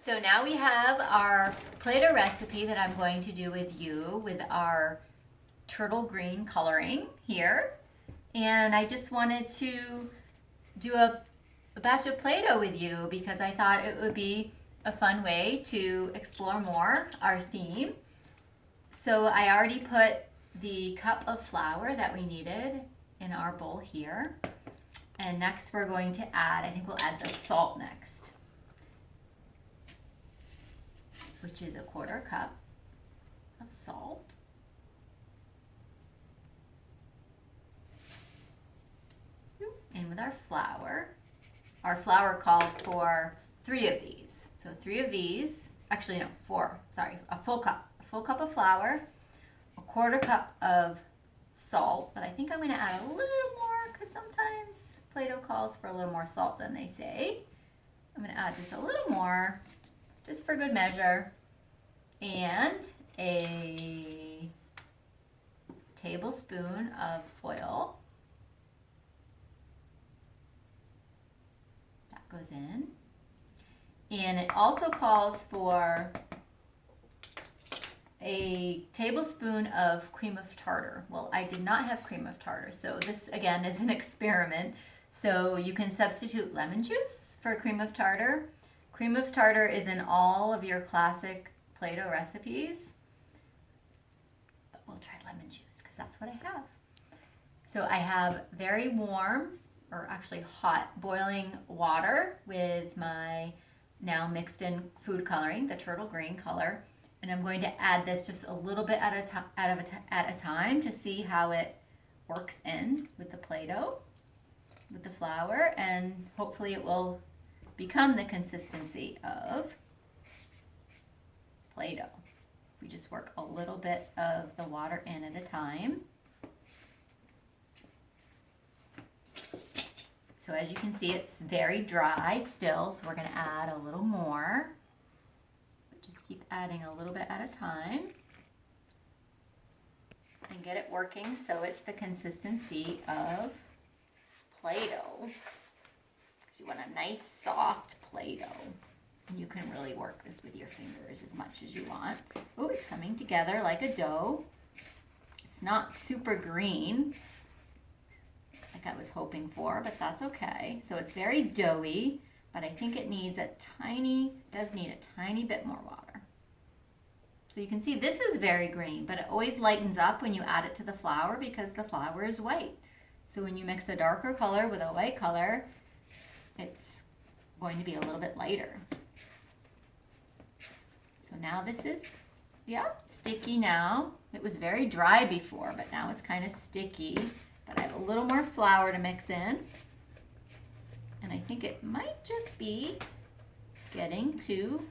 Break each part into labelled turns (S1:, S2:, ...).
S1: So now we have our Play-Doh recipe that I'm going to do with you with our turtle green coloring here. And I just wanted to do a batch of Play-Doh with you because I thought it would be a fun way to explore more our theme. So I already put the cup of flour that we needed in our bowl here. And next we're going to add, I think we'll add the salt next, which is a 1/4 cup of salt. In with our flour. Our flour called for 3 of these. So 3 of these, actually no, 4, sorry, a full cup. A full cup of flour, a 1/4 cup of salt, but I think I'm gonna add a little more because sometimes Play-Doh calls for a little more salt than they say. I'm gonna add just a little more, just for good measure, and a tablespoon of oil. That goes in. And it also calls for a tablespoon of cream of tartar. Well, I did not have cream of tartar, so this again is an experiment. So you can substitute lemon juice for cream of tartar. Cream of tartar is in all of your classic Play-Doh recipes. But we'll try lemon juice because that's what I have. So I have very warm, or actually hot, boiling water with my now mixed in food coloring, the turtle green color. And I'm going to add this just a little bit at a time to see how it works in with the Play-Doh, with the flour, and hopefully it will become the consistency of Play-Doh. We just work a little bit of the water in at a time. So as you can see, it's very dry still, so we're going to add a little more. Just keep adding a little bit at a time and get it working so it's the consistency of Play-Doh. You want a nice soft Play-Doh. And you can really work this with your fingers as much as you want. Oh, it's coming together like a dough. It's not super green like I was hoping for, but that's okay. So it's very doughy, but I think it needs does need a tiny bit more water. So you can see this is very green, but it always lightens up when you add it to the flour because the flour is white. So when you mix a darker color with a white color, it's going to be a little bit lighter. So now this is, sticky now. It was very dry before, but now it's kind of sticky. But I have a little more flour to mix in. And I think it might just be getting to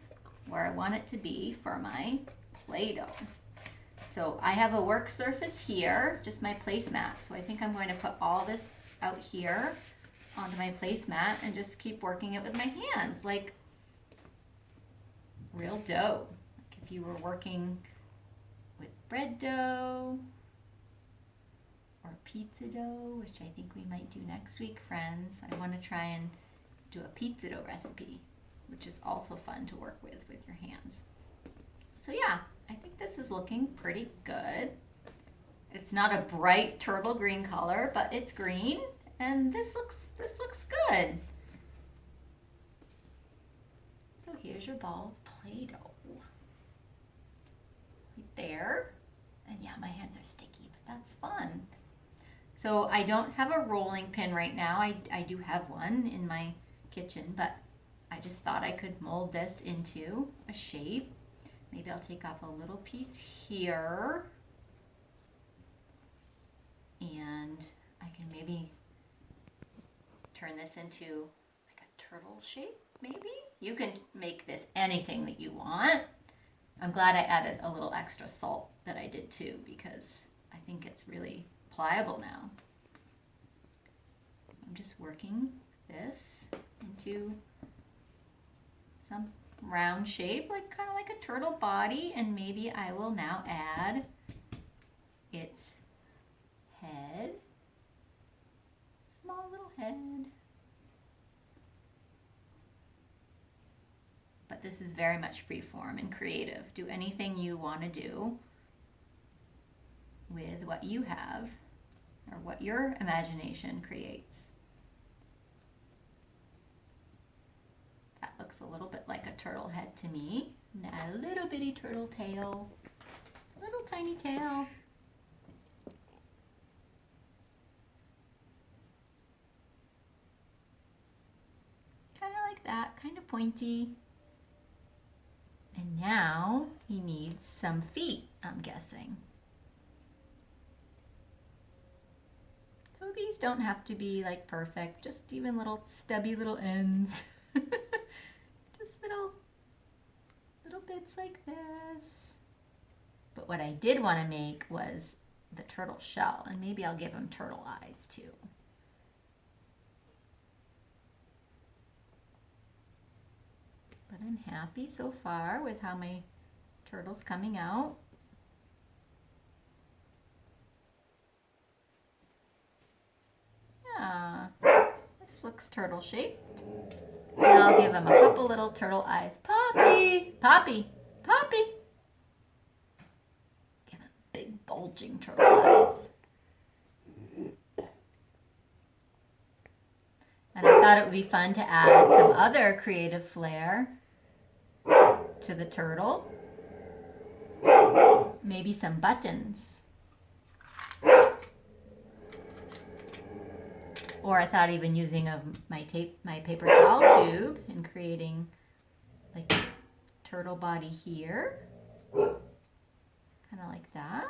S1: where I want it to be for my Play-Doh. So I have a work surface here, just my placemat. So I think I'm going to put all this out here onto my placemat and just keep working it with my hands like real dough. Like if you were working with bread dough or pizza dough, which I think we might do next week, friends. I want to try and do a pizza dough recipe, which is also fun to work with your hands. So yeah, I think this is looking pretty good. It's not a bright turtle green color, but it's green, and this looks good. So here's your ball of Play-Doh. Right there. And yeah, my hands are sticky, but that's fun. So I don't have a rolling pin right now. I do have one in my kitchen, but I just thought I could mold this into a shape. Maybe I'll take off a little piece here. And I can maybe turn this into like a turtle shape, maybe? You can make this anything that you want. I'm glad I added a little extra salt that I did too, because I think it's really pliable now. I'm just working this into some round shape, like kind of like a turtle body, and maybe I will now add its head, small little head. But this is very much free form and creative. Do anything you want to do with what you have or what your imagination creates. That looks a little bit like a turtle head to me. And add a little bitty turtle tail, little tiny tail. Kind of like that, kind of pointy. And now he needs some feet, I'm guessing. So these don't have to be like perfect, just even little stubby little ends. Just little bits like this. But what I did want to make was the turtle shell, and maybe I'll give him turtle eyes too. But I'm happy so far with how my turtle's coming out. Yeah, this looks turtle shaped. And I'll give him a couple little turtle eyes. Poppy, Poppy, Poppy. Give him big bulging turtle eyes. And I thought it would be fun to add some other creative flair to the turtle. Maybe some buttons. Or I thought even using my paper towel tube and creating like this turtle body here. Kind of like that.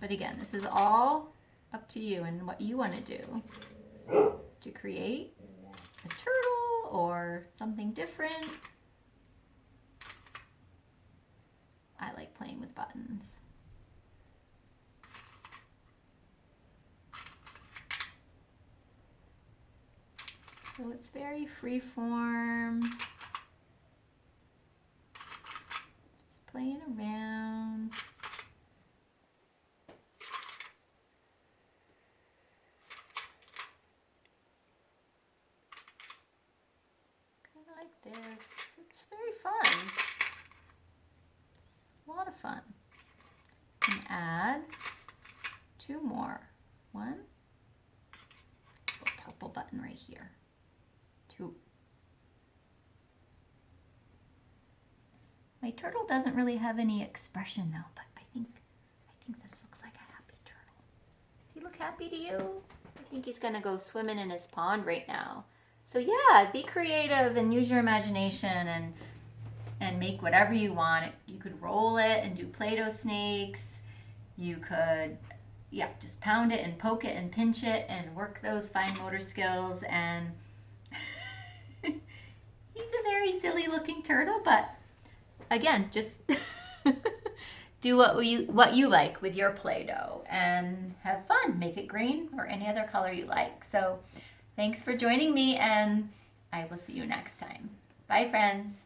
S1: But again, this is all up to you and what you want to do to create a turtle or something different. I like playing with buttons. So it's very free form. Just playing around. Kind of like this. It's very fun. It's a lot of fun. And add two more. One, little purple button right here. Two. My turtle doesn't really have any expression though, but I think this looks like a happy turtle. Does he look happy to you? I think he's gonna go swimming in his pond right now. So yeah, be creative and use your imagination and make whatever you want. You could roll it and do Play-Doh snakes. You could, yeah, just pound it and poke it and pinch it and work those fine motor skills. And he's a very silly looking turtle, but again, just do what you like with your Play-Doh and have fun. Make it green or any other color you like. So thanks for joining me, and I will see you next time. Bye, friends.